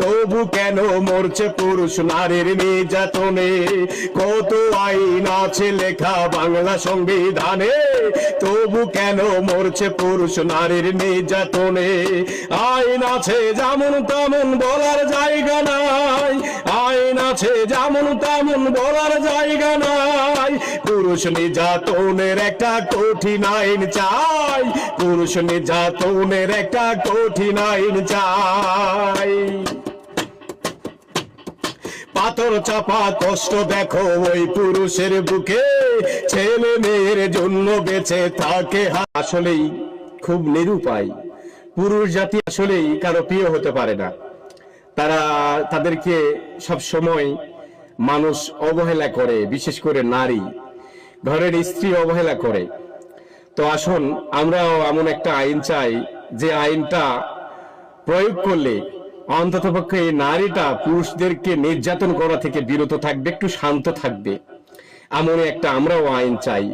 তবু কেন মরছে পুরুষ নারীর নির্যাতনে? কত আইন আছে লেখা বাংলা সংবিধানে, তবু কেন মরছে পুরুষ নারীর নির্যাতনে? আইন আছে যেমন তেমন বলার জায়গা নাই, আইন আছে যেমন তেমন বলার জায়গা নাই। পুরুষ নির্যাতনের একটা কঠিন আইন চাই, পুরুষ নির্যাতনের একটা কঠিন আইন চাই। পাথর চাপা কষ্ট দেখো ওই পুরুষের বুকে, ছেলে মেয়ের জন্য বেঁচে থাকে। আসলেই খুব নিরুপায় পুরুষ জাতি, আসলেই কারো প্রিয় হতে পারে না। তাদেরকে সব সময় মানুষ অবহেলা করে, বিশেষ করে নারী, ঘরের স্ত্রী অবহেলা করে। তো আসুন আমরাও এমন একটা আইন চাই যে আইনটা প্রয়োগ করলে অন্ততপক্ষে এই নারীটা পুরুষদেরকে নির্যাতন করা থেকে বিরত থাকবে, একটু শান্ত থাকবে। এমন একটা আমরাও আইন চাই।